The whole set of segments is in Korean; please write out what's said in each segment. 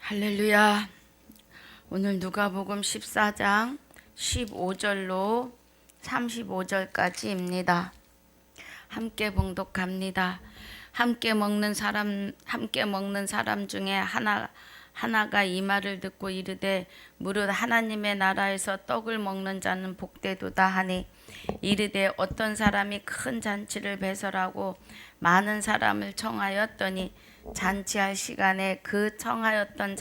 할렐루야. 오늘 누가복음 14장 15절로 35절까지입니다. 함께 봉독합니다. 함께 먹는 사람 중에 하나가 이 말을 듣고 이르되 무릇 하나님의 나라에서 떡을 먹는 자는 복되도다 하니 이르되 어떤 사람이 큰 잔치를 배설하고 많은 사람을 청하였더니 잔치할 시간에 그 청하였던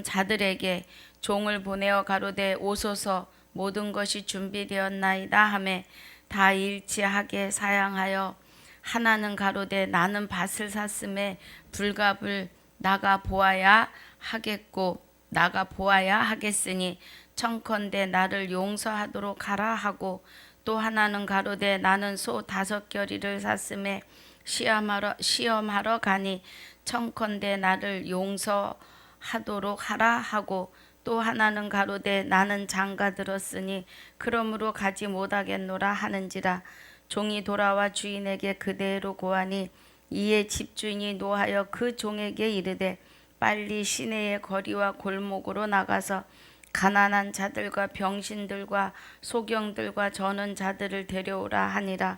자들에게 종을 보내어 가로되 오소서 모든 것이 준비되었나이다 하매 다 일치하게 사양하여 하나는 가로되 나는 밭을 샀음에 불갑을 나가 보아야 하겠으니 청컨대 나를 용서하도록 하라 하고 또 하나는 가로되 나는 소 5겨리를 샀음에 시험하러 가니 청컨대 나를 용서하도록 하라 하고 또 하나는 가로되 나는 장가 들었으니 그러므로 가지 못하겠노라 하는지라. 종이 돌아와 주인에게 그대로 고하니 이에 집주인이 노하여 그 종에게 이르되 빨리 시내의 거리와 골목으로 나가서 가난한 자들과 병신들과 소경들과 저는 자들을 데려오라 하니라.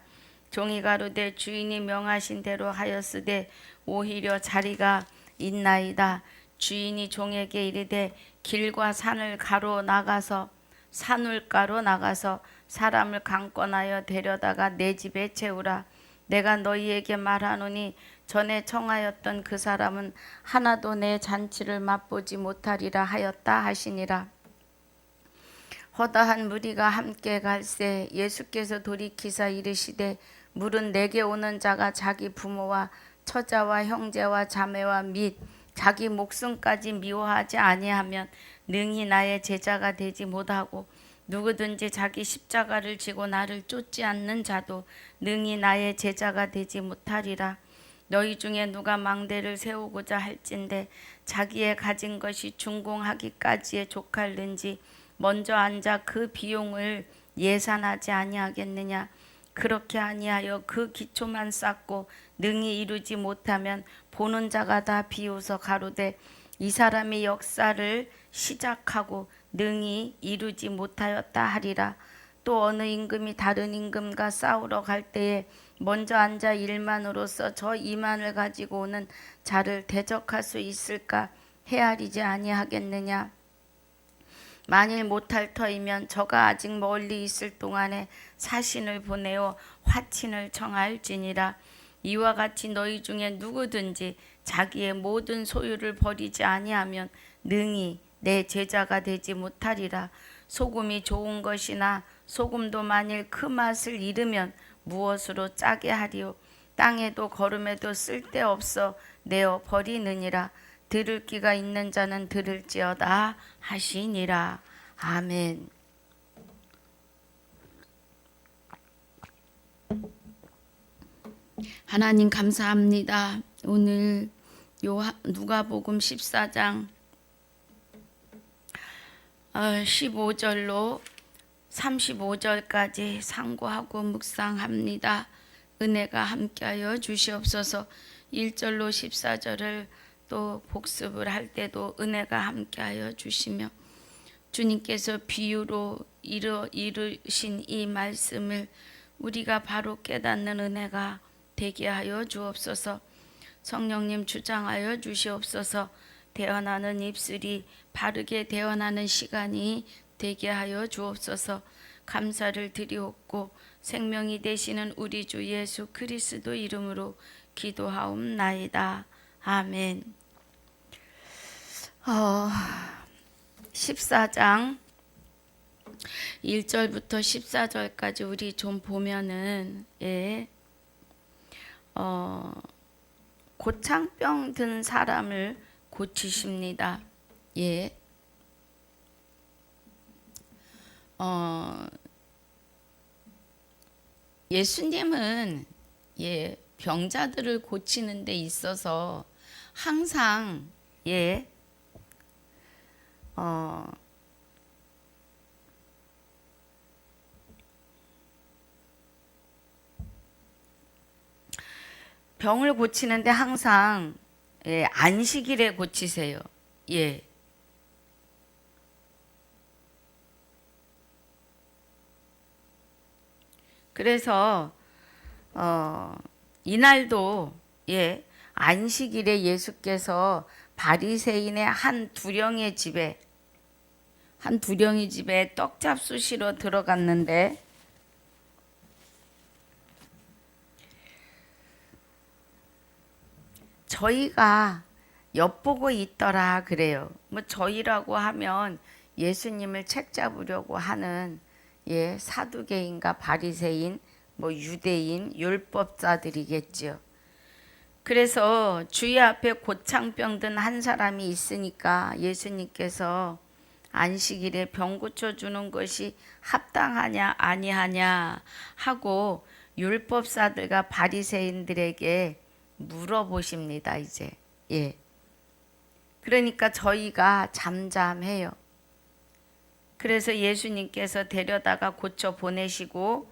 종이 가로되 주인이 명하신 대로 하였으되 오히려 자리가 있나이다. 주인이 종에게 이르되 길과 산울가로 나가서 사람을 강권하여 데려다가 내 집에 채우라. 내가 너희에게 말하노니 전에 청하였던 그 사람은 하나도 내 잔치를 맛보지 못하리라 하였다 하시니라. 허다한 무리가 함께 갈새 예수께서 돌이키사 이르시되 물은 내게 오는 자가 자기 부모와 처자와 형제와 자매와 및 자기 목숨까지 미워하지 아니하면 능히 나의 제자가 되지 못하고 누구든지 자기 십자가를 지고 나를 쫓지 않는 자도 능히 나의 제자가 되지 못하리라. 너희 중에 누가 망대를 세우고자 할진대 자기의 가진 것이 준공하기까지에 족할는지 먼저 앉아 그 비용을 예산하지 아니하겠느냐. 그렇게 아니하여 그 기초만 쌓고 능히 이루지 못하면 보는 자가 다 비웃어 가로되 이 사람이 역사를 시작하고 능히 이루지 못하였다 하리라. 또 어느 임금이 다른 임금과 싸우러 갈 때에 먼저 앉아 1만으로서 저 2만을 가지고 오는 자를 대적할 수 있을까 헤아리지 아니하겠느냐. 만일 못할 터이면 저가 아직 멀리 있을 동안에 사신을 보내어 화친을 청할지니라. 이와 같이 너희 중에 누구든지 자기의 모든 소유를 버리지 아니하면 능히 내 제자가 되지 못하리라. 소금이 좋은 것이나 소금도 만일 그 맛을 잃으면 무엇으로 짜게 하리요. 땅에도 거름에도 쓸데없어 내어 버리느니라. 들을 귀가 있는 자는 들을지어다 하시니라. 아멘. 하나님 감사합니다. 오늘 누가복음 14장 15절로 35절까지 상고하고 묵상합니다. 은혜가 함께하여 주시옵소서. 1절로 14절을 또 복습을 할 때도 은혜가 함께하여 주시며 주님께서 비유로 이루신 이 말씀을 우리가 바로 깨닫는 은혜가 되게 하여 주옵소서. 성령님 주장하여 주시옵소서. 대언하는 입술이 바르게 대언하는 시간이 되게 하여 주옵소서. 감사를 드리옵고 생명이 되시는 우리 주 예수 그리스도 이름으로 기도하옵나이다. 아멘. 14장 1절부터 14절까지 우리 좀 보면은 고창병 든 사람을 고치십니다. 예수님은 병자들을 고치는 데 있어서 항상 병을 고치는데 항상 안식일에 고치세요. 예. 그래서 이날도 안식일에 예수께서 바리새인의 한 두령의 집에 떡 잡수시러 들어갔는데 저희가 엿보고 있더라 그래요. 뭐 저희라고 하면 예수님을 책잡으려고 하는 사두개인과 바리새인, 뭐 유대인, 율법자들이겠죠. 그래서 주의 앞에 고창병 든 한 사람이 있으니까 예수님께서 안식일에 병 고쳐주는 것이 합당하냐 아니하냐 하고 율법사들과 바리새인들에게 물어보십니다. 이제 그러니까 저희가 잠잠해요. 그래서 예수님께서 데려다가 고쳐 보내시고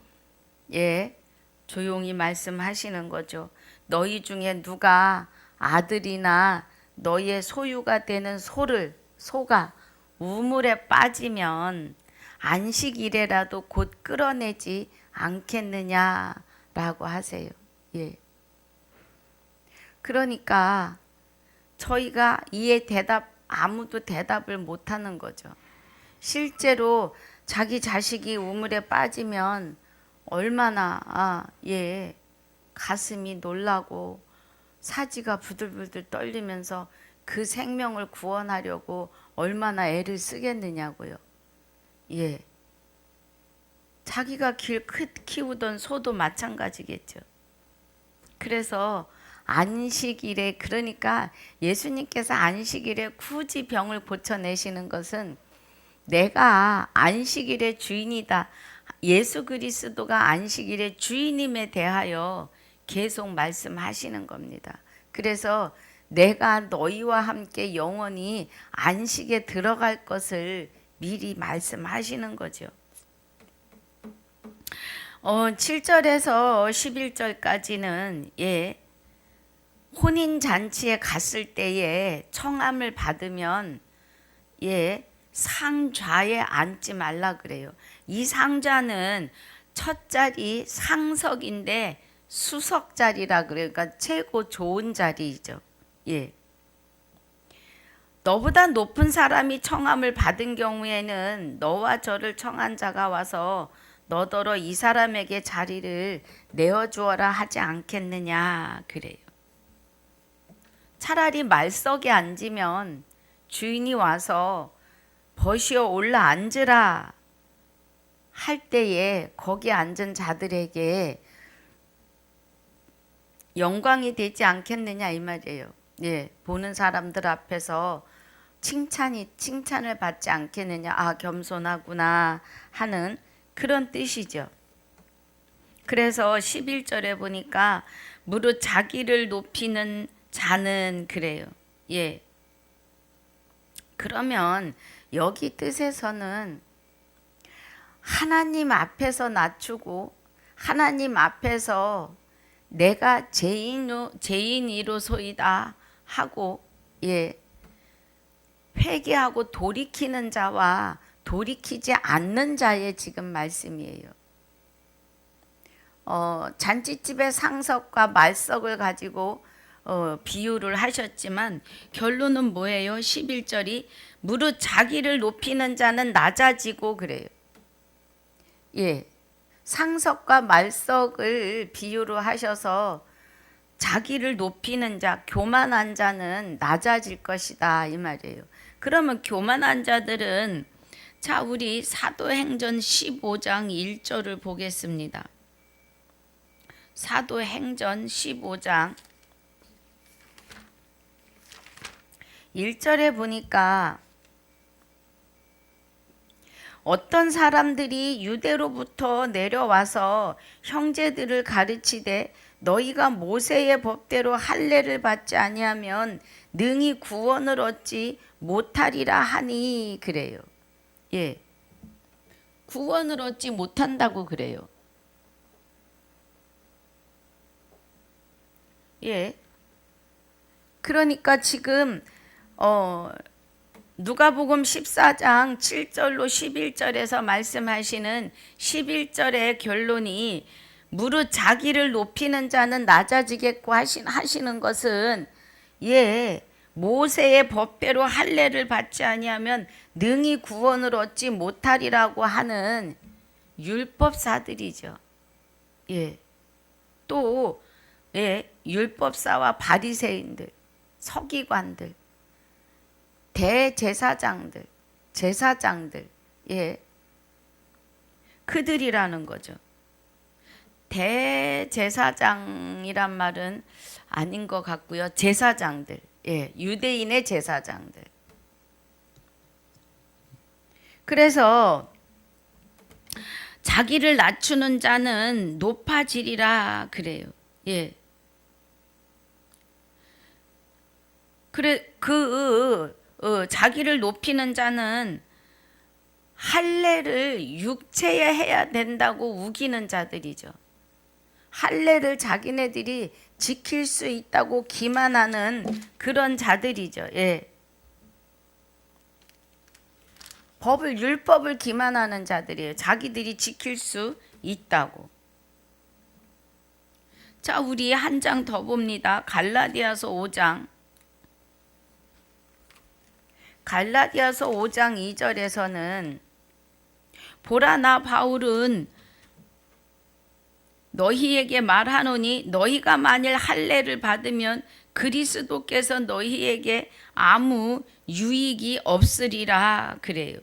조용히 말씀하시는 거죠. 너희 중에 누가 아들이나 너의 소유가 되는 소가 우물에 빠지면 안식일에라도 곧 끌어내지 않겠느냐라고 하세요. 그러니까 저희가 이에 아무도 대답을 못하는 거죠. 실제로 자기 자식이 우물에 빠지면 얼마나 가슴이 놀라고 사지가 부들부들 떨리면서 그 생명을 구원하려고 얼마나 애를 쓰겠느냐고요. 자기가 키우던 소도 마찬가지겠죠. 그래서 안식일에, 그러니까 예수님께서 안식일에 굳이 병을 고쳐내시는 것은 내가 안식일의 주인이다. 예수 그리스도가 안식일의 주인임에 대하여 계속 말씀하시는 겁니다. 그래서 내가 너희와 함께 영원히 안식에 들어갈 것을 미리 말씀하시는 거죠. 7절에서 11절까지는 혼인잔치에 갔을 때에 청함을 받으면 상좌에 앉지 말라 그래요. 이 상좌는 첫 자리 상석인데 수석 자리라 그래요. 그러니까 최고 좋은 자리죠. 너보다 높은 사람이 청함을 받은 경우에는 너와 저를 청한 자가 와서 너더러 이 사람에게 자리를 내어주어라 하지 않겠느냐 그래요. 차라리 말석에 앉으면 주인이 와서 버시어 올라 앉으라 할 때에 거기 앉은 자들에게 영광이 되지 않겠느냐 이 말이에요. 보는 사람들 앞에서 칭찬을 받지 않겠느냐. 아, 겸손하구나 하는 그런 뜻이죠. 그래서 11절에 보니까 무릇 자기를 높이는 자는 그래요. 그러면 여기 뜻에서는 하나님 앞에서 낮추고 하나님 앞에서 내가 죄인이로소이다 하고 회개하고 돌이키는 자와 돌이키지 않는 자의 지금 말씀이에요. 잔치집의 상석과 말석을 가지고 비유를 하셨지만 결론은 뭐예요? 11절이 무릇 자기를 높이는 자는 낮아지고 그래요. 상석과 말석을 비유로 하셔서 자기를 높이는 자, 교만한 자는 낮아질 것이다 이 말이에요. 그러면 교만한 자들은 자, 우리 사도행전 15장 1절을 보겠습니다. 사도행전 15장 1절에 보니까 어떤 사람들이 유대로부터 내려와서 형제들을 가르치되 너희가 모세의 법대로 할례를 받지 아니하면 능히 구원을 얻지 못하리라 하니 그래요. 구원을 얻지 못한다고 그래요. 예. 그러니까 지금 누가복음 14장 7절로 11절에서 말씀하시는 11절의 결론이 무릇 자기를 높이는 자는 낮아지겠고 하시는 것은 모세의 법대로 할례를 받지 아니하면 능히 구원을 얻지 못하리라고 하는 율법사들이죠. 또 율법사와 바리새인들, 서기관들, 대제사장들, 제사장들, 그들이라는 거죠. 대제사장이란 말은 아닌 것 같고요. 제사장들, 유대인의 제사장들. 그래서 자기를 낮추는 자는 높아지리라 그래요. 자기를 높이는 자는 할례를 육체에 해야 된다고 우기는 자들이죠. 할례를 자기네들이 지킬 수 있다고 기만하는 그런 자들이죠. 율법을 기만하는 자들이에요. 자기들이 지킬 수 있다고. 자, 우리 한 장 더 봅니다. 갈라디아서 5장. 갈라디아서 5장 2절에서는 보라 나 바울은 너희에게 말하노니 너희가 만일 할례를 받으면 그리스도께서 너희에게 아무 유익이 없으리라 그래요.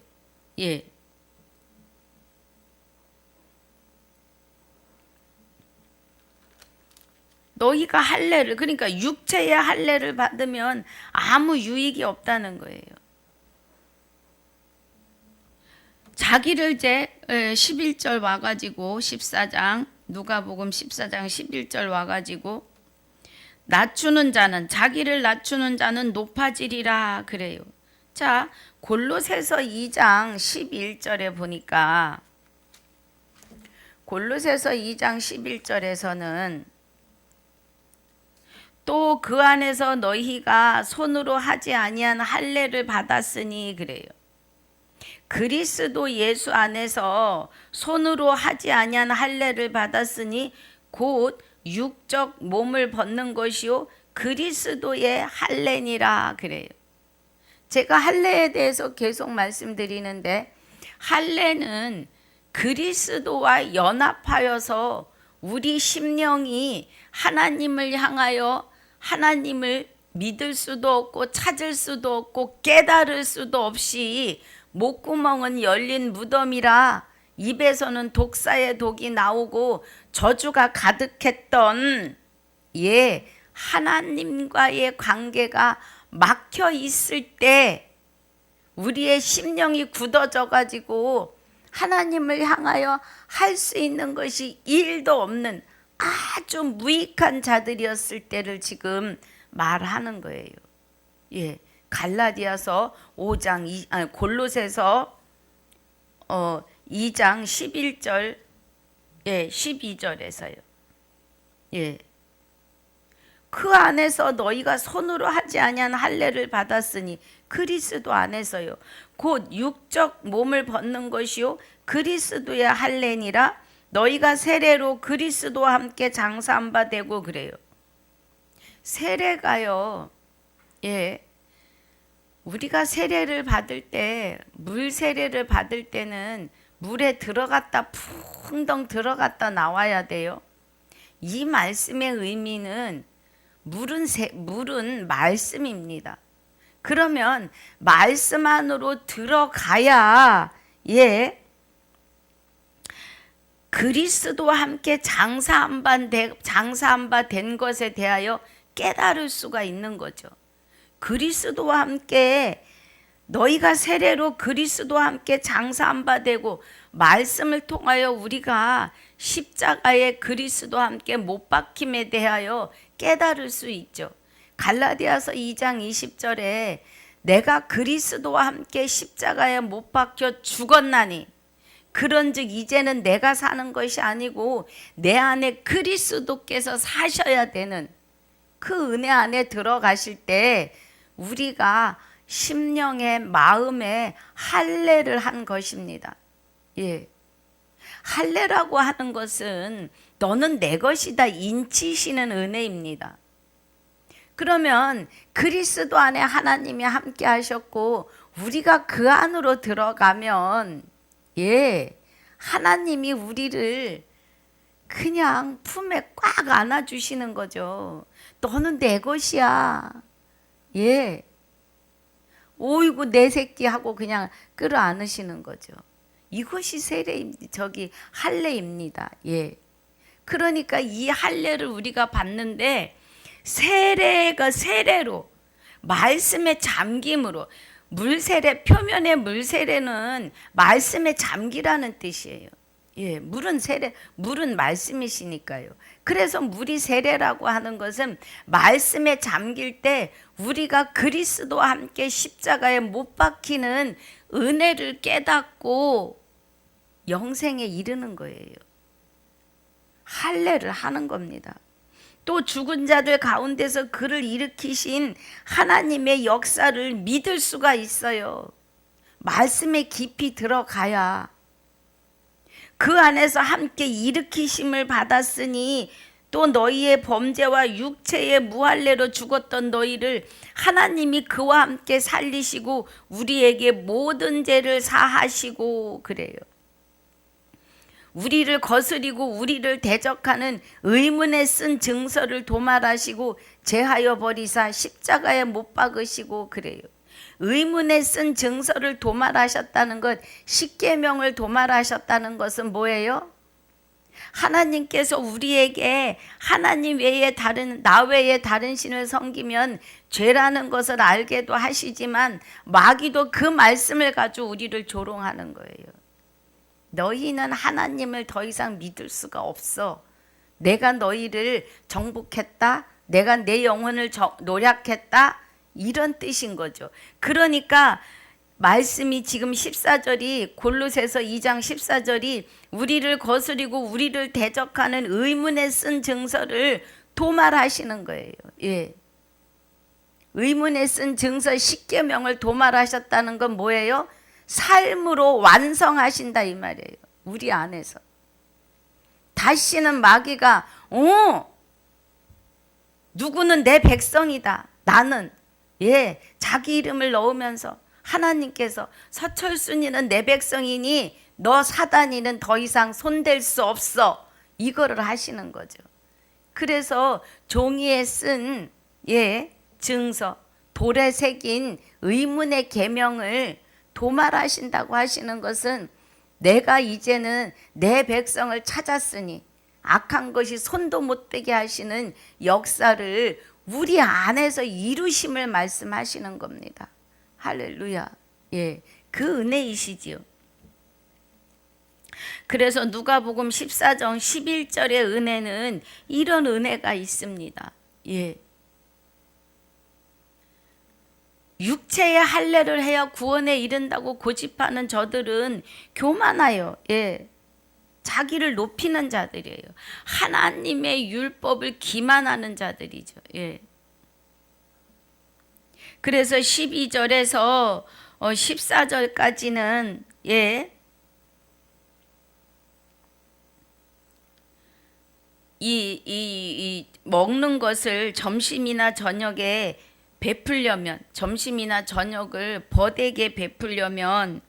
너희가 할례를, 그러니까 육체의 할례를 받으면 아무 유익이 없다는 거예요. 자기를 11절 와가지고 14장 누가복음 14장 11절 와가지고 낮추는 자는, 자기를 낮추는 자는 높아지리라 그래요. 자, 골로새서 2장 11절에 보니까 골로새서 2장 11절에서는 또 그 안에서 너희가 손으로 하지 아니한 할례를 받았으니 그래요. 그리스도 예수 안에서 손으로 하지 아니한 할례를 받았으니 곧 육적 몸을 벗는 것이요 그리스도의 할례니라 그래요. 제가 할례에 대해서 계속 말씀드리는데 할례는 그리스도와 연합하여서 우리 심령이 하나님을 향하여 하나님을 믿을 수도 없고 찾을 수도 없고 깨달을 수도 없이 목구멍은 열린 무덤이라 입에서는 독사의 독이 나오고 저주가 가득했던 하나님과의 관계가 막혀 있을 때 우리의 심령이 굳어져 가지고 하나님을 향하여 할 수 있는 것이 일도 없는 아주 무익한 자들이었을 때를 지금 말하는 거예요. 갈라디아서 5장 골로새서 2장 11절 12절에서요. 그 안에서 너희가 손으로 하지 아니한 할례를 받았으니 그리스도 안에서요. 곧 육적 몸을 벗는 것이요 그리스도의 할례니라. 너희가 세례로 그리스도와 함께 장사한 바 되고 그래요. 세례가요. 우리가 세례를 받을 때, 물 세례를 받을 때는 물에 들어갔다 풍덩 들어갔다 나와야 돼요. 이 말씀의 의미는 물은 말씀입니다. 그러면 말씀 안으로 들어가야 그리스도와 함께 장사한 바 된 것에 대하여 깨달을 수가 있는 거죠. 그리스도와 함께 너희가 세례로 그리스도와 함께 장사한 바 되고 말씀을 통하여 우리가 십자가에 그리스도와 함께 못 박힘에 대하여 깨달을 수 있죠. 갈라디아서 2장 20절에 내가 그리스도와 함께 십자가에 못 박혀 죽었나니 그런즉 이제는 내가 사는 것이 아니고 내 안에 그리스도께서 사셔야 되는 그 은혜 안에 들어가실 때 우리가 심령의 마음에 할례를 한 것입니다. 예. 할례라고 하는 것은 너는 내 것이다 인치시는 은혜입니다. 그러면 그리스도 안에 하나님이 함께 하셨고 우리가 그 안으로 들어가면 하나님이 우리를 그냥 품에 꽉 안아주시는 거죠. 너는 내 것이야. 오이고 내 새끼 하고 그냥 끌어안으시는 거죠. 이것이 할례입니다. 그러니까 이 할례를 우리가 받는데 세례로 말씀의 잠김으로 물세례 표면의 물세례는 말씀에 잠기라는 뜻이에요. 물은 말씀이시니까요. 그래서 물이 세례라고 하는 것은 말씀에 잠길 때 우리가 그리스도와 함께 십자가에 못 박히는 은혜를 깨닫고 영생에 이르는 거예요. 할례를 하는 겁니다. 또 죽은 자들 가운데서 그를 일으키신 하나님의 역사를 믿을 수가 있어요. 말씀에 깊이 들어가야 그 안에서 함께 일으키심을 받았으니 또 너희의 범죄와 육체의 무할례로 죽었던 너희를 하나님이 그와 함께 살리시고 우리에게 모든 죄를 사하시고 그래요. 우리를 거스리고 우리를 대적하는 의문에 쓴 증서를 도말하시고 제하여 버리사 십자가에 못 박으시고 그래요. 의문에 쓴 증서를 도말하셨다는 것, 십계명을 도말하셨다는 것은 뭐예요? 하나님께서 우리에게 하나님 외에 나 외에 다른 신을 섬기면 죄라는 것을 알게도 하시지만 마귀도 그 말씀을 가지고 우리를 조롱하는 거예요. 너희는 하나님을 더 이상 믿을 수가 없어. 내가 너희를 정복했다. 내가 내 영혼을 노략했다. 이런 뜻인 거죠. 그러니까 말씀이 지금 14절이 골로새서 2장 14절이 우리를 거스리고 우리를 대적하는 의문에 쓴 증서를 도말하시는 거예요. 의문에 쓴 증서 십계명을 도말하셨다는 건 뭐예요? 삶으로 완성하신다 이 말이에요. 우리 안에서. 다시는 마귀가 누구는 내 백성이다. 나는 자기 이름을 넣으면서 하나님께서 서철순이는 내 백성이니 너 사단이는 더 이상 손댈 수 없어. 이거를 하시는 거죠. 그래서 종이에 쓴 증서, 돌에 새긴 의문의 계명을 도말하신다고 하시는 것은 내가 이제는 내 백성을 찾았으니 악한 것이 손도 못 대게 하시는 역사를 우리 안에서 이루심을 말씀하시는 겁니다. 할렐루야. 그 은혜이시지요. 그래서 누가복음 14장 11절의 은혜는 이런 은혜가 있습니다. 육체의 할례를 해야 구원에 이른다고 고집하는 저들은 교만하여 자기를 높이는 자들이에요. 하나님의 율법을 기만하는 자들이죠. 그래서 12절에서 14절까지는 이 먹는 것을 점심이나 저녁에 베풀려면 점심이나 저녁을 벗에게 베풀려면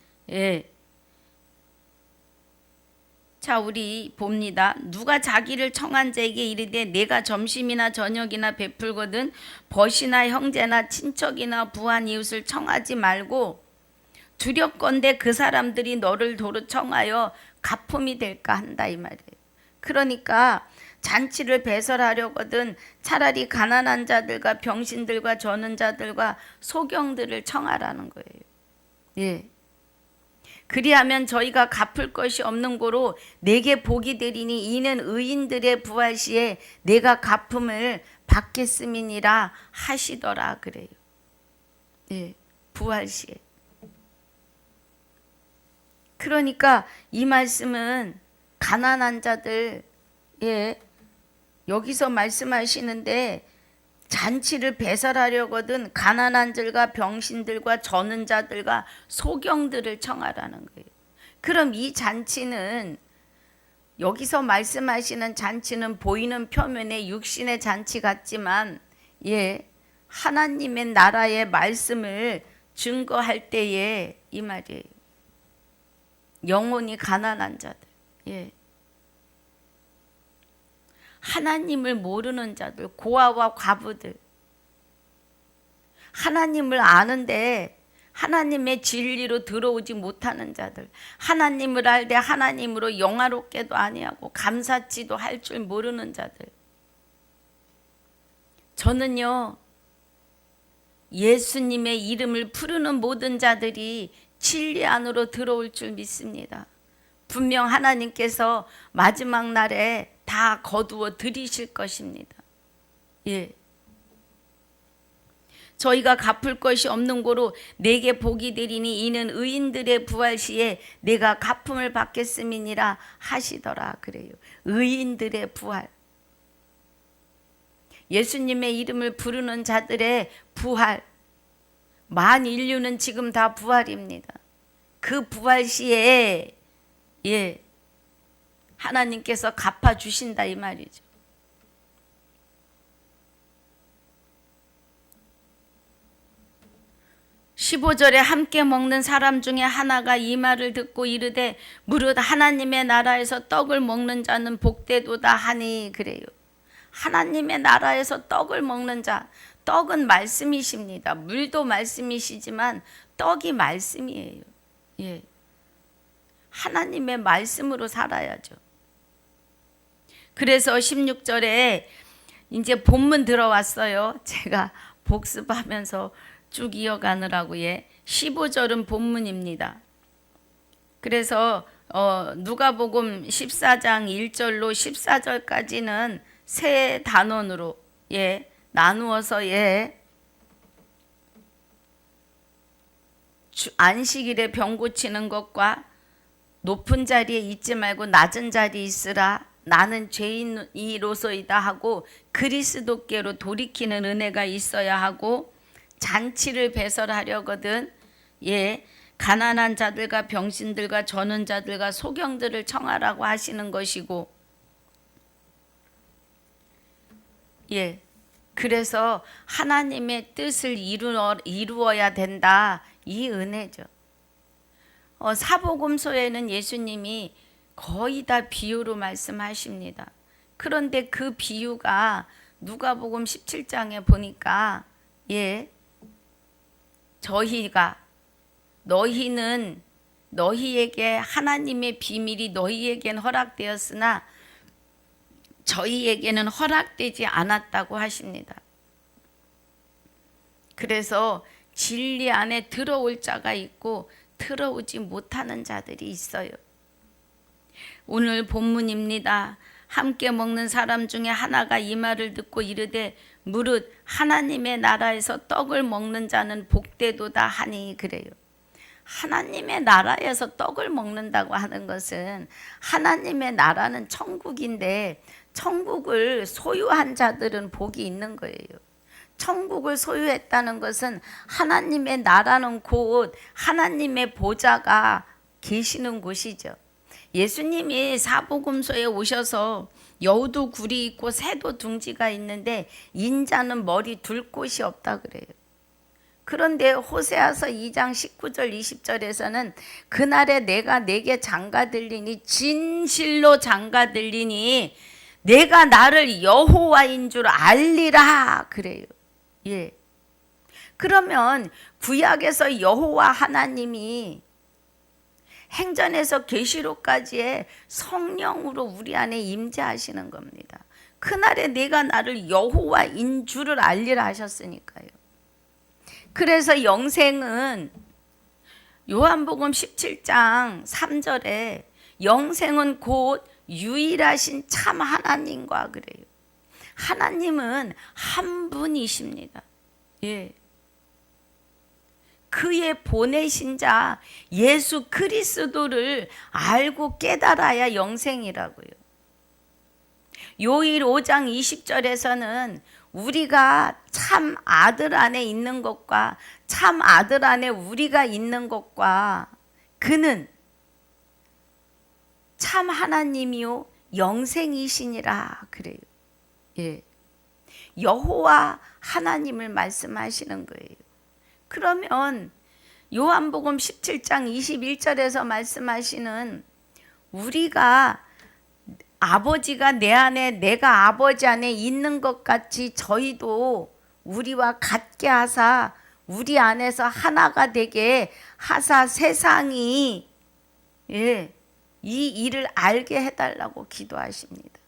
자 우리 봅니다. 누가 자기를 청한 자에게 이르되 내가 점심이나 저녁이나 베풀거든 벗이나 형제나 친척이나 부한 이웃을 청하지 말고 두렵건대 그 사람들이 너를 도로 청하여 가품이 될까 한다 이 말이에요. 그러니까 잔치를 배설하려거든 차라리 가난한 자들과 병신들과 저는 자들과 소경들을 청하라는 거예요. 그리하면 저희가 갚을 것이 없는 고로 내게 복이 되리니 이는 의인들의 부활 시에 내가 갚음을 받겠음이니라 하시더라 그래요. 부활 시에. 그러니까 이 말씀은 가난한 자들 여기서 말씀하시는데 잔치를 배설하려거든 가난한 자들과 병신들과 저는 자들과 소경들을 청하라는 거예요. 그럼 이 잔치는, 여기서 말씀하시는 잔치는 보이는 표면의 육신의 잔치 같지만 하나님의 나라의 말씀을 증거할 때에 이 말이에요. 영혼이 가난한 자들, 하나님을 모르는 자들, 고아와 과부들, 하나님을 아는데 하나님의 진리로 들어오지 못하는 자들, 하나님을 알되 하나님으로 영화롭게도 아니하고 감사치도 할 줄 모르는 자들. 저는요, 예수님의 이름을 부르는 모든 자들이 진리 안으로 들어올 줄 믿습니다. 분명 하나님께서 마지막 날에 다 거두어 들이실 것입니다. 저희가 갚을 것이 없는 고로 내게 복이 되리니 이는 의인들의 부활 시에 내가 갚음을 받겠음이니라 하시더라. 그래요. 의인들의 부활. 예수님의 이름을 부르는 자들의 부활. 만 인류는 지금 다 부활입니다. 그 부활 시에 하나님께서 갚아주신다 이 말이죠. (15절에) 함께 먹는 사람 중에 하나가 이 말을 듣고 이르되 무릇 하나님의 나라에서 떡을 먹는 자는 복되도다 하니. 그래요. 하나님의 나라에서 떡을 먹는 자, 떡은 말씀이십니다. 물도 말씀이시지만 떡이 말씀이에요. 하나님의 말씀으로 살아야죠. 그래서 16절에 이제 본문 들어왔어요. 제가 복습하면서 쭉 이어가느라고. 15절은 본문입니다. 그래서 누가복음 14장 1절로 14절까지는 세 단원으로 나누어서 안식일에 병 고치는 것과 높은 자리에 있지 말고 낮은 자리에 있으라, 나는 죄인이로소이다 하고 그리스도께로 돌이키는 은혜가 있어야 하고, 잔치를 배설하려거든 가난한 자들과 병신들과 저는 자들과 소경들을 청하라고 하시는 것이고, 그래서 하나님의 뜻을 이루어야 된다, 이 은혜죠. 사복음서에는 예수님이 거의 다 비유로 말씀하십니다. 그런데 그 비유가 누가복음 17장에 보니까 너희는 너희에게 하나님의 비밀이 너희에겐 허락되었으나 저희에게는 허락되지 않았다고 하십니다. 그래서 진리 안에 들어올 자가 있고 들어오지 못하는 자들이 있어요. 오늘 본문입니다. 함께 먹는 사람 중에 하나가 이 말을 듣고 이르되 무릇 하나님의 나라에서 떡을 먹는 자는 복되도다 하니. 그래요. 하나님의 나라에서 떡을 먹는다고 하는 것은, 하나님의 나라는 천국인데 천국을 소유한 자들은 복이 있는 거예요. 천국을 소유했다는 것은 하나님의 나라는 곧 하나님의 보좌가 계시는 곳이죠. 예수님이 사복음서에 오셔서 여우도 굴이 있고 새도 둥지가 있는데 인자는 머리 둘 곳이 없다 그래요. 그런데 호세아서 2장 19절 20절에서는 그날에 내가 내게 장가들리니 진실로 장가들리니 내가 나를 여호와인 줄 알리라 그래요. 그러면 구약에서 여호와 하나님이 행전에서 계시록까지의 성령으로 우리 안에 임재하시는 겁니다. 그날에 내가 나를 여호와인 줄을 알리라 하셨으니까요. 그래서 영생은 요한복음 17장 3절에 영생은 곧 유일하신 참 하나님과 그래요. 하나님은 한 분이십니다. 그의 보내신 자 예수 그리스도를 알고 깨달아야 영생이라고요. 요일 5장 20절에서는 우리가 참 아들 안에 있는 것과 참 아들 안에 우리가 있는 것과 그는 참 하나님이요 영생이시니라 그래요. 예. 여호와 하나님을 말씀하시는 거예요. 그러면 요한복음 17장 21절에서 말씀하시는 우리가 아버지가 내 안에 내가 아버지 안에 있는 것 같이 저희도 우리와 같게 하사 우리 안에서 하나가 되게 하사 세상이 예, 이 일을 알게 해달라고 기도하십니다.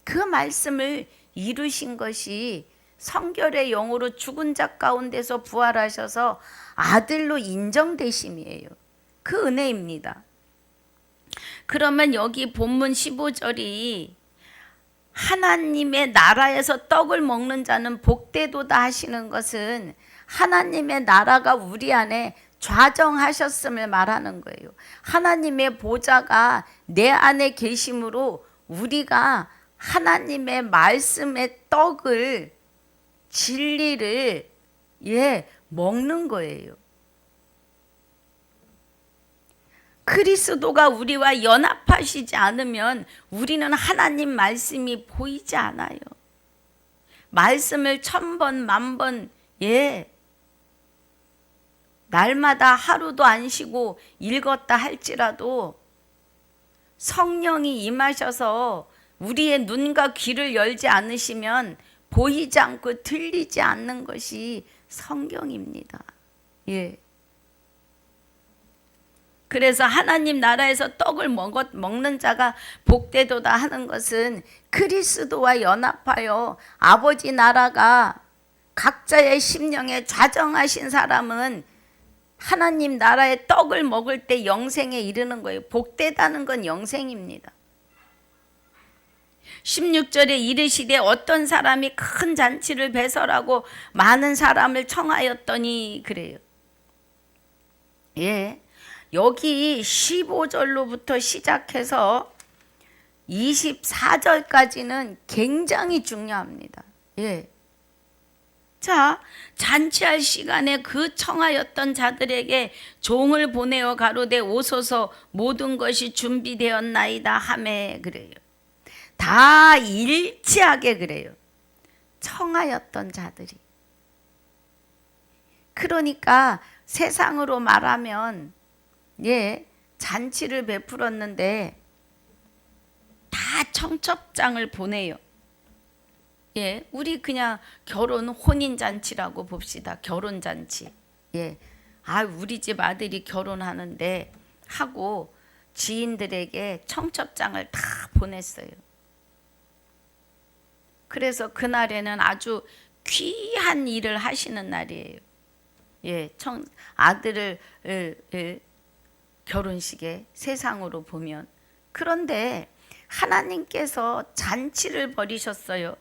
그 말씀을 이루신 것이 성결의 영으로 죽은 자 가운데서 부활하셔서 아들로 인정되심이에요. 그 은혜입니다. 그러면 여기 본문 15절이 하나님의 나라에서 떡을 먹는 자는 복되도다 하시는 것은 하나님의 나라가 우리 안에 좌정하셨음을 말하는 거예요. 하나님의 보좌가 내 안에 계심으로 우리가 하나님의 말씀의 떡을 진리를 먹는 거예요. 그리스도가 우리와 연합하시지 않으면 우리는 하나님 말씀이 보이지 않아요. 말씀을 1000번, 10,000번, 날마다 하루도 안 쉬고 읽었다 할지라도 성령이 임하셔서 우리의 눈과 귀를 열지 않으시면 보이지 않고 들리지 않는 것이 성경입니다. 그래서 하나님 나라에서 떡을 먹는 자가 복되도다 하는 것은 그리스도와 연합하여 아버지 나라가 각자의 심령에 좌정하신 사람은 하나님 나라의 떡을 먹을 때 영생에 이르는 거예요. 복되다는 건 영생입니다. 16절에 이르시되 어떤 사람이 큰 잔치를 배설하고 많은 사람을 청하였더니 그래요. 여기 15절로부터 시작해서 24절까지는 굉장히 중요합니다. 자, 잔치할 시간에 그 청하였던 자들에게 종을 보내어 가로되 오소서 모든 것이 준비되었나이다 하매 그래요. 다 일치하게 그래요. 청하였던 자들이. 그러니까 세상으로 말하면 잔치를 베풀었는데 다 청첩장을 보내요. 우리 그냥 결혼 혼인잔치라고 봅시다. 결혼잔치. 우리 집 아들이 결혼하는데 하고 지인들에게 청첩장을 다 보냈어요. 그래서 그날에는 아주 귀한 일을 하시는 날이에요. 아들을 결혼식에 세상으로 보면. 그런데 하나님께서 잔치를 벌이셨어요.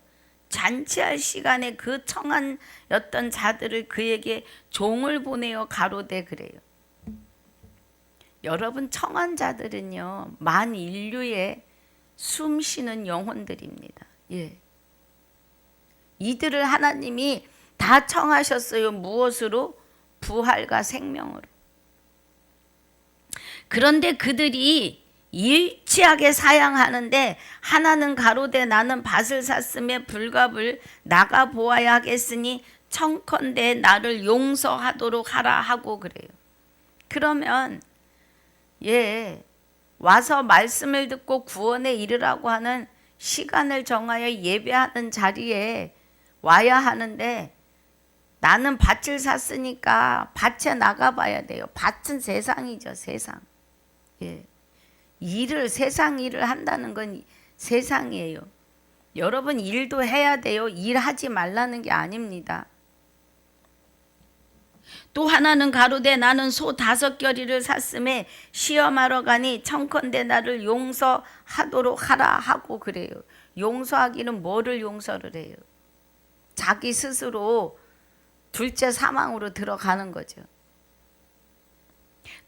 잔치할 시간에 그 청한였던 자들을 그에게 종을 보내어 가로되 그래요. 여러분 청한 자들은요 만 인류의 숨쉬는 영혼들입니다. 이들을 하나님이 다 청하셨어요. 무엇으로? 부활과 생명으로. 그런데 그들이 일치하게 사양하는데 하나는 가로되 나는 밭을 샀음에 불갑을 나가 보아야 하겠으니 청컨대 나를 용서하도록 하라 하고 그래요. 그러면 와서 말씀을 듣고 구원에 이르라고 하는 시간을 정하여 예배하는 자리에 와야 하는데 나는 밭을 샀으니까 밭에 나가봐야 돼요. 밭은 세상이죠. 세상. 세상 일을 한다는 건 세상이에요. 여러분 일도 해야 돼요. 일하지 말라는 게 아닙니다. 또 하나는 가로되 나는 소 5겨리를 샀음에 시험하러 가니 청컨대 나를 용서하도록 하라 하고 그래요. 용서하기는 뭐를 용서를 해요? 자기 스스로 둘째 사망으로 들어가는 거죠.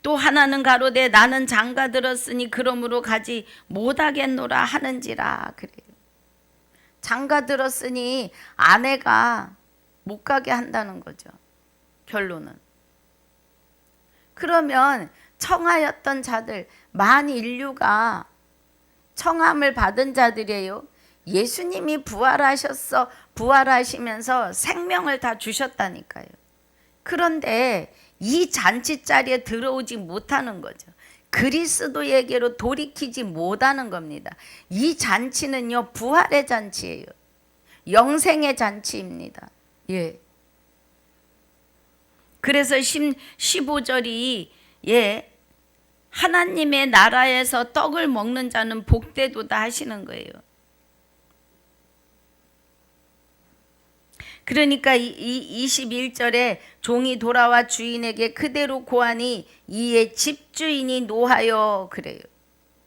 또 하나는 가로되 나는 장가 들었으니 그러므로 가지 못하겠노라 하는지라 그래요. 장가 들었으니 아내가 못 가게 한다는 거죠. 결론은. 그러면 청하였던 자들, 만 인류가 청함을 받은 자들이에요. 예수님이 부활하시면서 생명을 다 주셨다니까요. 그런데 이 잔치 자리에 들어오지 못하는 거죠. 그리스도에게로 돌이키지 못하는 겁니다. 이 잔치는요, 부활의 잔치예요. 영생의 잔치입니다. 예. 그래서 15절이 하나님의 나라에서 떡을 먹는 자는 복되도다 하시는 거예요. 그러니까 21절에 종이 돌아와 주인에게 그대로 고하니 이에 집주인이 노하여 그래요.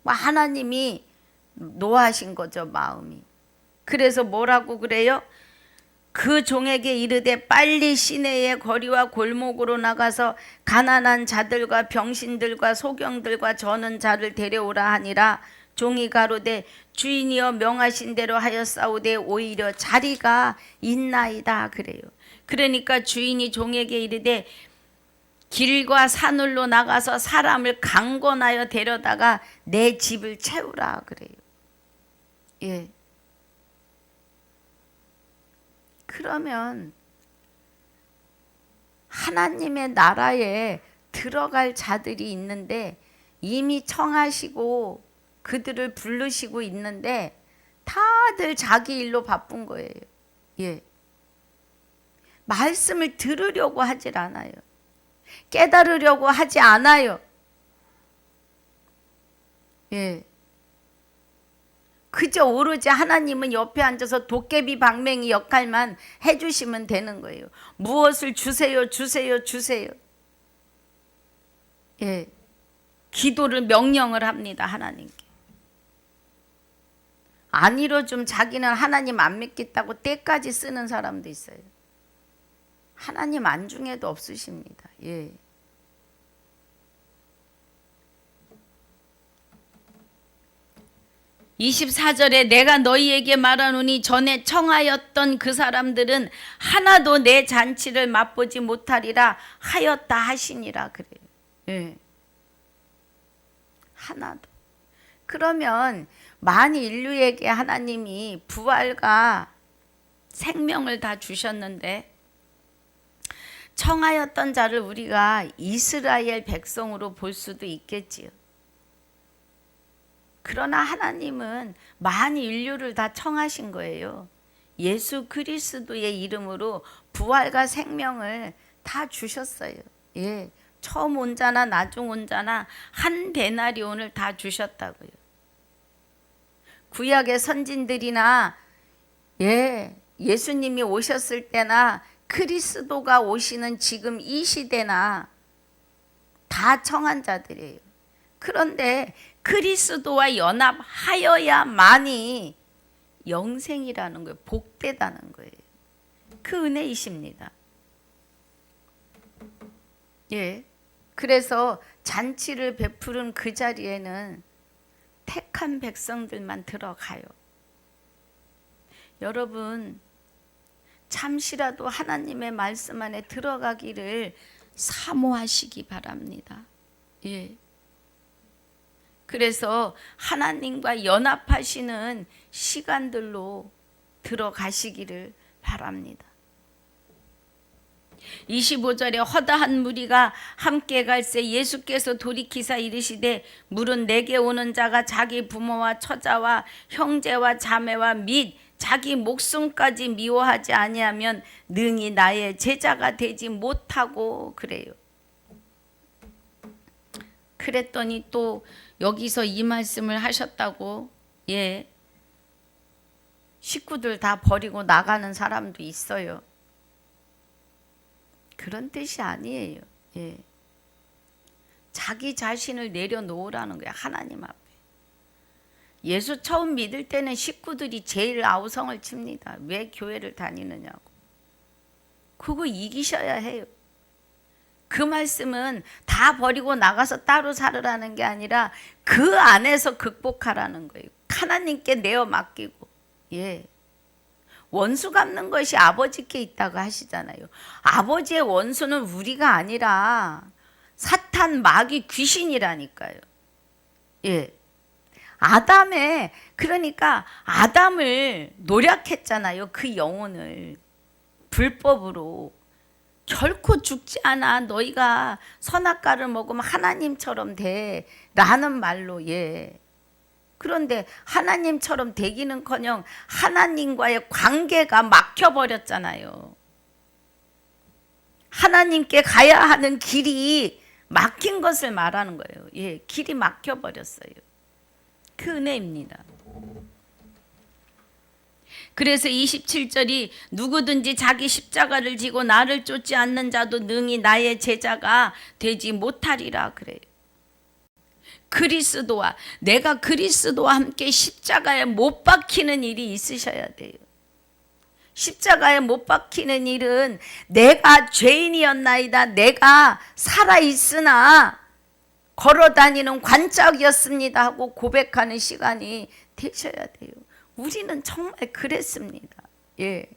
하나님이 노하신 거죠, 마음이. 그래서 뭐라고 그래요? 그 종에게 이르되 빨리 시내의 거리와 골목으로 나가서 가난한 자들과 병신들과 소경들과 저는 자를 데려오라 하니라. 종이 가로되 주인이여 명하신 대로 하였사오되 오히려 자리가 있나이다 그래요. 그러니까 주인이 종에게 이르되 길과 산울로 나가서 사람을 강권하여 데려다가 내 집을 채우라 그래요. 예. 그러면 하나님의 나라에 들어갈 자들이 있는데 이미 청하시고 그들을 부르시고 있는데 다들 자기 일로 바쁜 거예요. 예. 말씀을 들으려고 하질 않아요. 깨달으려고 하지 않아요. 예. 그저 오로지 하나님은 옆에 앉아서 도깨비 방맹이 역할만 해주시면 되는 거예요. 무엇을 주세요, 주세요, 주세요. 예. 기도를 명령을 합니다, 하나님께. 안 이뤄주면 자기는 하나님 안 믿겠다고 때까지 쓰는 사람도 있어요. 하나님 안중에도 없으십니다. 예. (24절에) 내가 너희에게 말하노니 전에 청하였던 그 사람들은 하나도 내 잔치를 맛보지 못하리라 하였다 하시니라 그래요. 예. 하나도. 그러면 만 인류에게 하나님이 부활과 생명을 다 주셨는데 청하였던 자를 우리가 이스라엘 백성으로 볼 수도 있겠지요. 그러나 하나님은 만 인류를 다 청하신 거예요. 예수 그리스도의 이름으로 부활과 생명을 다 주셨어요. 예, 처음 온 자나 나중 온 자나 한 데나리온을 다 주셨다고요. 구약의 선진들이나 예수님이 오셨을 때나 그리스도가 오시는 지금 이 시대나 다 청한 자들이에요. 그런데 그리스도와 연합하여야만이 영생이라는 거예요. 복되다는 거예요. 그 은혜이십니다. 예. 그래서 잔치를 베푸는 그 자리에는 택한 백성들만 들어가요. 여러분, 잠시라도 하나님의 말씀 안에 들어가기를 사모하시기 바랍니다. 예. 그래서 하나님과 연합하시는 시간들로 들어가시기를 바랍니다. 25절에 허다한 무리가 함께 갈새 예수께서 돌이키사 이르시되 물은 내게 오는 자가 자기 부모와 처자와 형제와 자매와 및 자기 목숨까지 미워하지 아니하면 능히 나의 제자가 되지 못하고 그래요. 그랬더니 또 여기서 이 말씀을 하셨다고. 예, 식구들 다 버리고 나가는 사람도 있어요. 그런 뜻이 아니에요. 예. 자기 자신을 내려놓으라는 거예요. 하나님 앞에. 예수 처음 믿을 때는 식구들이 제일 아우성을 칩니다. 왜 교회를 다니느냐고. 그거 이기셔야 해요. 그 말씀은 다 버리고 나가서 따로 살으라는 게 아니라 그 안에서 극복하라는 거예요. 하나님께 내어 맡기고. 예. 원수 갚는 것이 아버지께 있다고 하시잖아요. 아버지의 원수는 우리가 아니라 사탄, 마귀, 귀신이라니까요. 예. 그러니까 아담을 노력했잖아요. 그 영혼을 불법으로. 결코 죽지 않아. 너희가 선악과를 먹으면 하나님처럼 돼. 라는 말로, 예. 그런데 하나님처럼 되기는커녕 하나님과의 관계가 막혀버렸잖아요. 하나님께 가야 하는 길이 막힌 것을 말하는 거예요. 예, 길이 막혀버렸어요. 그 은혜입니다. 그래서 27절이 누구든지 자기 십자가를 지고 나를 쫓지 않는 자도 능히 나의 제자가 되지 못하리라 그래요. 내가 그리스도와 함께 십자가에 못 박히는 일이 있으셔야 돼요. 십자가에 못 박히는 일은 내가 죄인이었나이다. 내가 살아있으나 걸어다니는 관짝이었습니다 하고 고백하는 시간이 되셔야 돼요. 우리는 정말 그랬습니다. 예.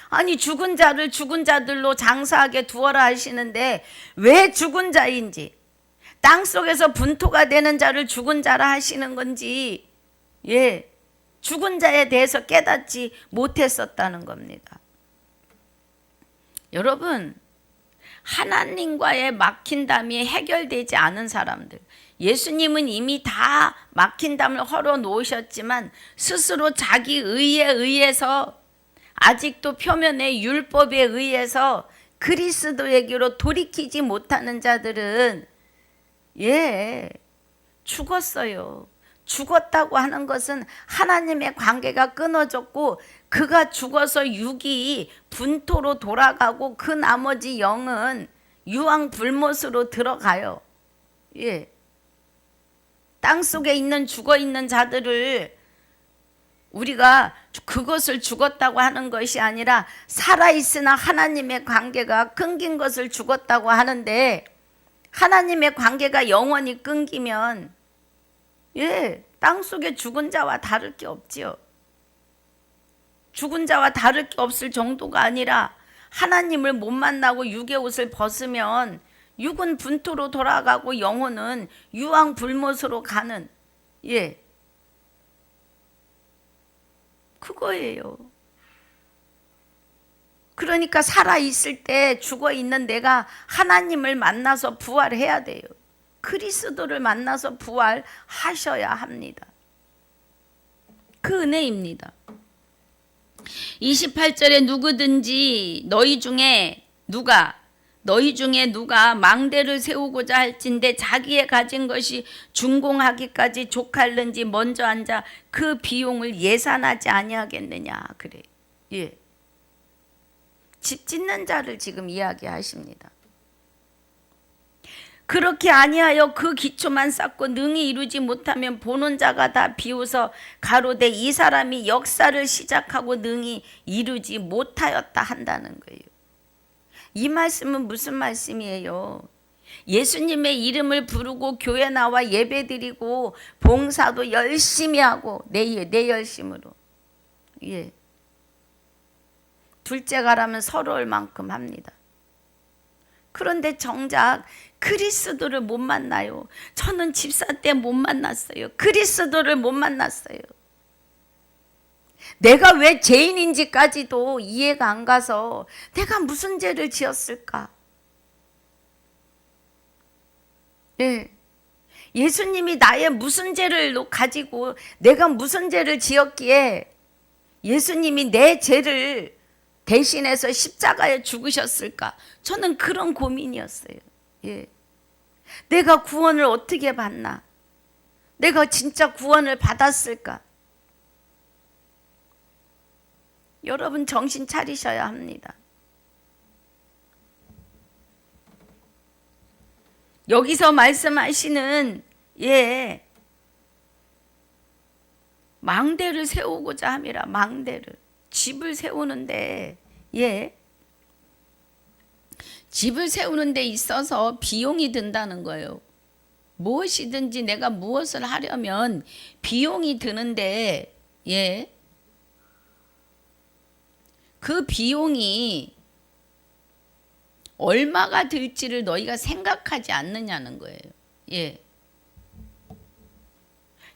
아니 죽은 자를 죽은 자들로 장사하게 두어라 하시는데 왜 죽은 자인지, 땅속에서 분토가 되는 자를 죽은 자라 하시는 건지, 예, 죽은 자에 대해서 깨닫지 못했었다는 겁니다. 여러분, 하나님과의 막힌담이 해결되지 않은 사람들, 예수님은 이미 다 막힌담을 헐어 놓으셨지만 스스로 자기 의에 의해서 아직도 표면의 율법에 의해서 그리스도에게로 돌이키지 못하는 자들은 예, 죽었어요. 죽었다고 하는 것은 하나님의 관계가 끊어졌고 그가 죽어서 육이 분토로 돌아가고 그 나머지 영은 유황불못으로 들어가요. 예. 땅속에 있는 죽어있는 자들을 우리가 그것을 죽었다고 하는 것이 아니라 살아있으나 하나님의 관계가 끊긴 것을 죽었다고 하는데, 하나님의 관계가 영원히 끊기면 예, 땅속에 죽은 자와 다를 게 없지요. 죽은 자와 다를 게 없을 정도가 아니라 하나님을 못 만나고 육의 옷을 벗으면 육은 분토로 돌아가고 영혼은 유황불못으로 가는, 예, 그거예요. 그러니까 살아있을 때 죽어있는 내가 하나님을 만나서 부활해야 돼요. 그리스도를 만나서 부활하셔야 합니다. 그 은혜입니다. 28절에 누구든지 너희 중에 누가 망대를 세우고자 할진대 자기의 가진 것이 준공하기까지 족할는지 먼저 앉아 그 비용을 예산하지 아니하겠느냐 그래. 예. 집 짓는 자를 지금 이야기하십니다. 그렇게 아니하여 그 기초만 쌓고 능히 이루지 못하면 보는 자가 다 비웃어 가로되 이 사람이 역사를 시작하고 능히 이루지 못하였다 한다는 거예요. 이 말씀은 무슨 말씀이에요? 예수님의 이름을 부르고 교회 나와 예배드리고 봉사도 열심히 하고 내 열심으로, 예, 둘째 가라면 서러울 만큼 합니다. 그런데 정작 그리스도를 못 만나요. 저는 집사 때 못 만났어요. 그리스도를 못 만났어요. 내가 왜 죄인인지까지도 이해가 안 가서 내가 무슨 죄를 지었을까? 예. 예수님이 나의 무슨 죄를 가지고 내가 무슨 죄를 지었기에 예수님이 내 죄를 대신해서 십자가에 죽으셨을까? 저는 그런 고민이었어요. 예. 내가 구원을 어떻게 받나? 내가 진짜 구원을 받았을까? 여러분 정신 차리셔야 합니다. 여기서 말씀하시는, 예, 망대를 세우고자 함이라. 망대를, 집을 세우는데, 예, 집을 세우는 데 있어서 비용이 든다는 거예요. 무엇이든지 내가 무엇을 하려면 비용이 드는데, 예, 그 비용이 얼마가 들지를 너희가 생각하지 않느냐는 거예요. 예.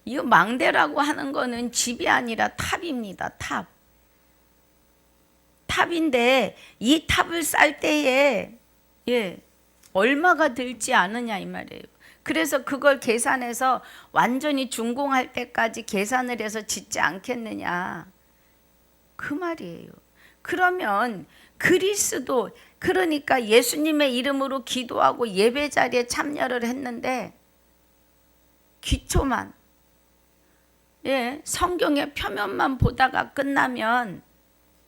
이 망대라고 하는 거는 집이 아니라 탑입니다. 탑. 탑인데 이 탑을 쌀 때에 얼마가 들지 않으냐 이 말이에요. 그래서 그걸 계산해서 완전히 준공할 때까지 계산을 해서 짓지 않겠느냐 그 말이에요. 그러면 그리스도, 그러니까 예수님의 이름으로 기도하고 예배 자리에 참여를 했는데 기초만, 성경의 표면만 보다가 끝나면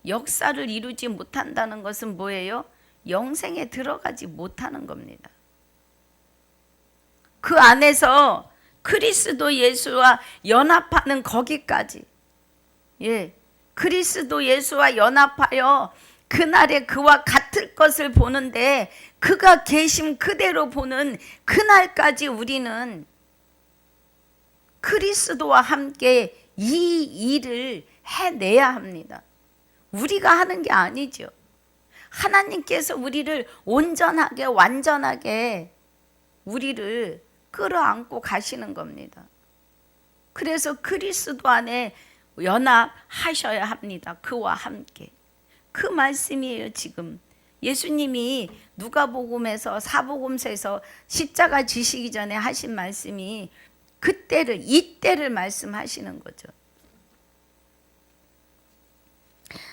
역사를 이루지 못한다는 것은 뭐예요? 영생에 들어가지 못하는 겁니다. 그 안에서 그리스도 예수와 연합하는 거기까지, 그리스도 예수와 연합하여 그날에 그와 같을 것을 보는데 그가 계심 그대로 보는 그날까지 우리는 그리스도와 함께 이 일을 해내야 합니다. 우리가 하는 게 아니죠. 하나님께서 우리를 온전하게 완전하게 우리를 끌어안고 가시는 겁니다. 그래서 그리스도 안에 연합하셔야 합니다. 그와 함께. 그 말씀이에요. 지금 예수님이 누가복음에서 사복음서에서 십자가 지시기 전에 하신 말씀이 그때를, 이때를 말씀하시는 거죠.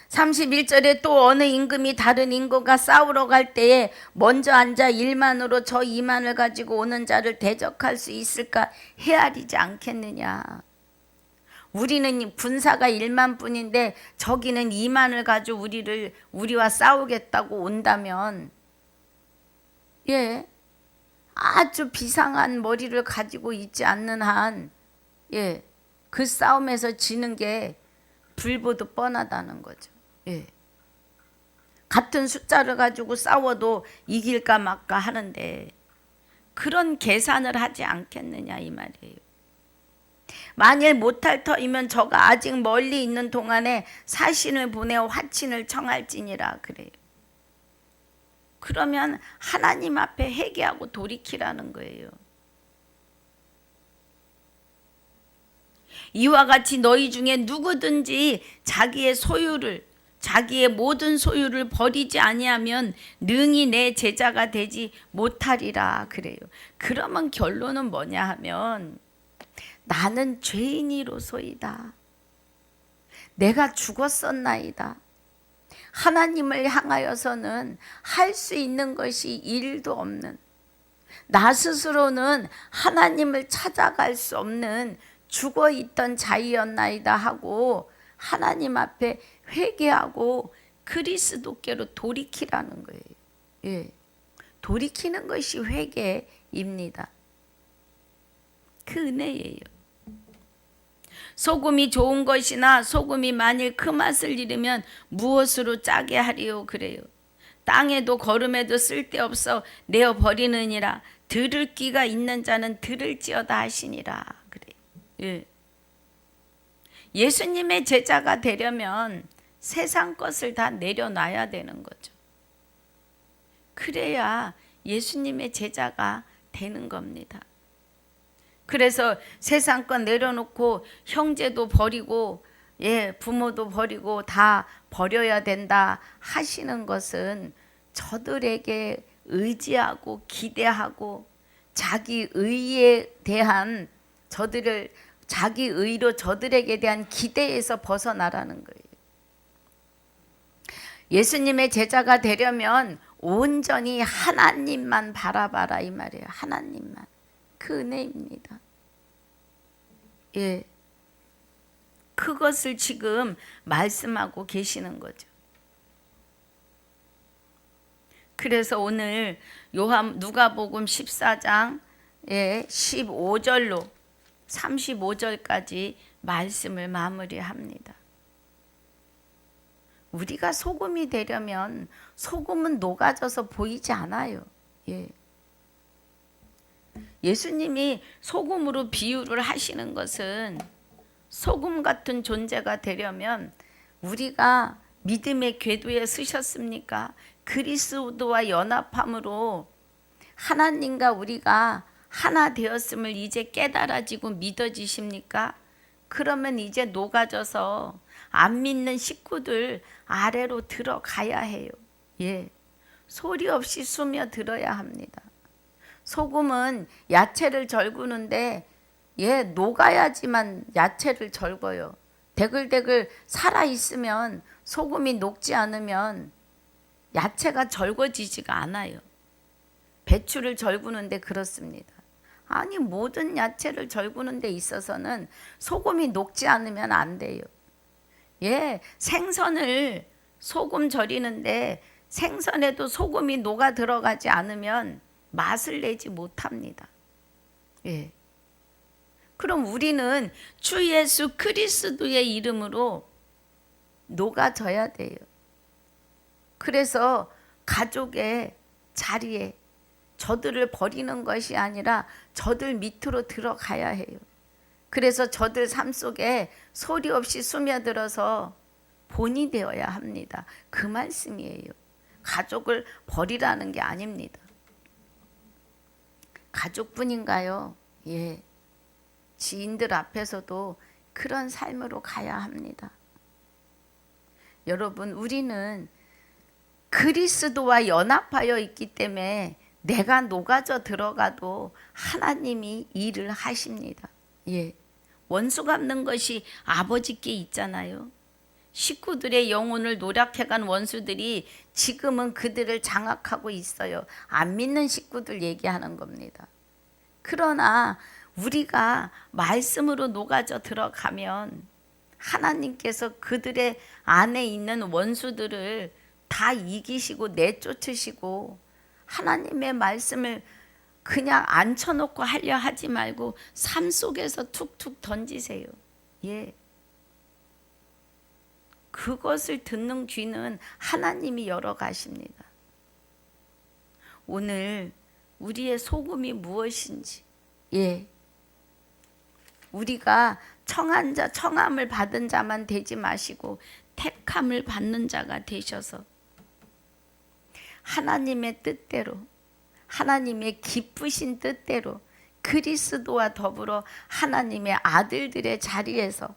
31절에 또 어느 임금이 다른 임금과 싸우러 갈 때에 먼저 앉아 1만으로 저 2만을 가지고 오는 자를 대적할 수 있을까 헤아리지 않겠느냐. 우리는 군사가 1만 뿐인데 저기는 2만을 가지고 우리와 싸우겠다고 온다면 아주 비상한 머리를 가지고 있지 않는 한 그 싸움에서 지는 게 불보듯 뻔하다는 거죠. 같은 숫자를 가지고 싸워도 이길까 말까 하는데 그런 계산을 하지 않겠느냐 이 말이에요. 만일 못할 터이면 저가 아직 멀리 있는 동안에 사신을 보내어 화친을 청할지니라 그래요. 그러면 하나님 앞에 회개하고 돌이키라는 거예요. 이와 같이 너희 중에 누구든지 자기의 모든 소유를 버리지 아니하면 능히 내 제자가 되지 못하리라 그래요. 그러면 결론은 뭐냐 하면 나는 죄인이로소이다. 내가 죽었었나이다. 하나님을 향하여서는 할 수 있는 것이 1도 없는, 나 스스로는 하나님을 찾아갈 수 없는 죽어있던 자이었나이다 하고 하나님 앞에 회개하고 그리스도께로 돌이키라는 거예요. 돌이키는 것이 회개입니다. 그 은혜예요. 소금이 좋은 것이나 소금이 만일 그 맛을 잃으면 무엇으로 짜게 하리요 그래요. 땅에도 거름에도 쓸데없어 내어 버리느니라. 들을 귀가 있는 자는 들을지어다 하시니라 그래요. 예수님의 제자가 되려면 세상 것을 다 내려놔야 되는 거죠. 그래야 예수님의 제자가 되는 겁니다. 그래서 세상 것 내려놓고 형제도 버리고 부모도 버리고 다 버려야 된다 하시는 것은 저들에게 의지하고 기대하고 자기 의에 대한 자기 의로 저들에게 대한 기대에서 벗어나라는 거예요. 예수님의 제자가 되려면 온전히 하나님만 바라봐라 이 말이에요. 하나님만. 그 은혜입니다. 그것을 지금 말씀하고 계시는 거죠. 그래서 오늘 누가복음 14장 15절로 35절까지 말씀을 마무리합니다. 우리가 소금이 되려면 소금은 녹아져서 보이지 않아요. 예수님이 소금으로 비유를 하시는 것은 소금 같은 존재가 되려면 우리가 믿음의 궤도에 서셨습니까? 그리스도와 연합함으로 하나님과 우리가 하나 되었음을 이제 깨달아지고 믿어지십니까? 그러면 이제 녹아져서 안 믿는 식구들 아래로 들어가야 해요. 예. 소리 없이 스며들어야 합니다. 소금은 야채를 절구는데 녹아야지만 야채를 절거요. 대글대글 살아있으면 소금이 녹지 않으면 야채가 절거지지가 않아요. 배추를 절구는데 그렇습니다. 아니 모든 야채를 절구는 데 있어서는 소금이 녹지 않으면 안 돼요. 생선을 소금 절이는데 생선에도 소금이 녹아 들어가지 않으면 맛을 내지 못합니다. 그럼 우리는 주 예수 그리스도의 이름으로 녹아져야 돼요. 그래서 가족의 자리에 저들을 버리는 것이 아니라 저들 밑으로 들어가야 해요. 그래서 저들 삶 속에 소리 없이 스며들어서 본이 되어야 합니다. 그 말씀이에요. 가족을 버리라는 게 아닙니다. 가족뿐인가요? 지인들 앞에서도 그런 삶으로 가야 합니다. 여러분, 우리는 그리스도와 연합하여 있기 때문에 내가 녹아져 들어가도 하나님이 일을 하십니다. 원수 갚는 것이 아버지께 있잖아요. 식구들의 영혼을 노력해간 원수들이 지금은 그들을 장악하고 있어요. 안 믿는 식구들 얘기하는 겁니다. 그러나 우리가 말씀으로 녹아져 들어가면 하나님께서 그들의 안에 있는 원수들을 다 이기시고 내쫓으시고 하나님의 말씀을 그냥 앉혀놓고 하려 하지 말고 삶 속에서 툭툭 던지세요. 그것을 듣는 귀는 하나님이 열어 가십니다. 오늘 우리의 소금이 무엇인지, 우리가 청한 자, 청함을 받은 자만 되지 마시고 택함을 받는 자가 되셔서 하나님의 뜻대로, 하나님의 기쁘신 뜻대로 그리스도와 더불어 하나님의 아들들의 자리에서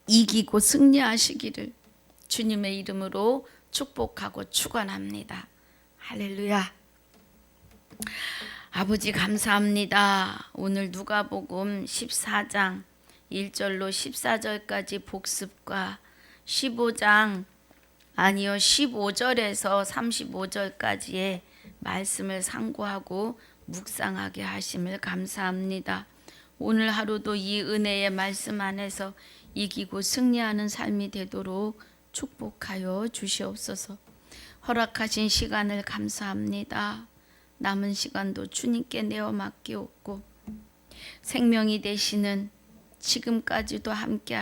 이기고 승리하시기를 주님의 이름으로 축복하고 축원합니다. 할렐루야. 아버지 감사합니다. 오늘 누가복음 14장 1절로 14절까지 복습과 15절에서 35절까지의 말씀을 상고하고 묵상하게 하심을 감사합니다. 오늘 하루도 이 은혜의 말씀 안에서 이기고 승리하는 삶이 되도록 축복하여 주시옵소서. 허락하신 시간을 감사합니다. 남은 시간도 주님께 내어 맡기옵고 생명이 되시는 지금까지도 함께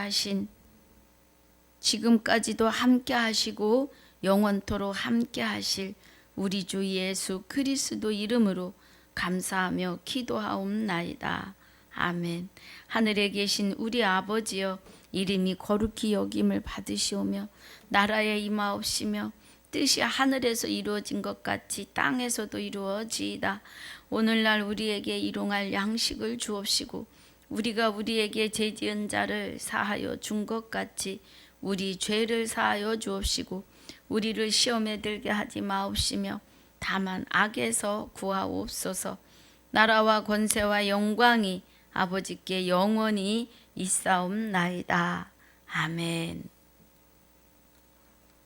하시고 영원토록 함께 하실 우리 주 예수 그리스도 이름으로 감사하며 기도하옵나이다. 아멘. 하늘에 계신 우리 아버지여, 이름이 거룩히 여김을 받으시오며 나라에 임하옵시며 뜻이 하늘에서 이루어진 것 같이 땅에서도 이루어지이다. 오늘날 우리에게 일용할 양식을 주옵시고 우리가 우리에게 죄지은 자를 사하여 준 것 같이 우리 죄를 사하여 주옵시고 우리를 시험에 들게 하지 마옵시며 다만 악에서 구하옵소서. 나라와 권세와 영광이 아버지께 영원히 있사옵나이다. 아멘.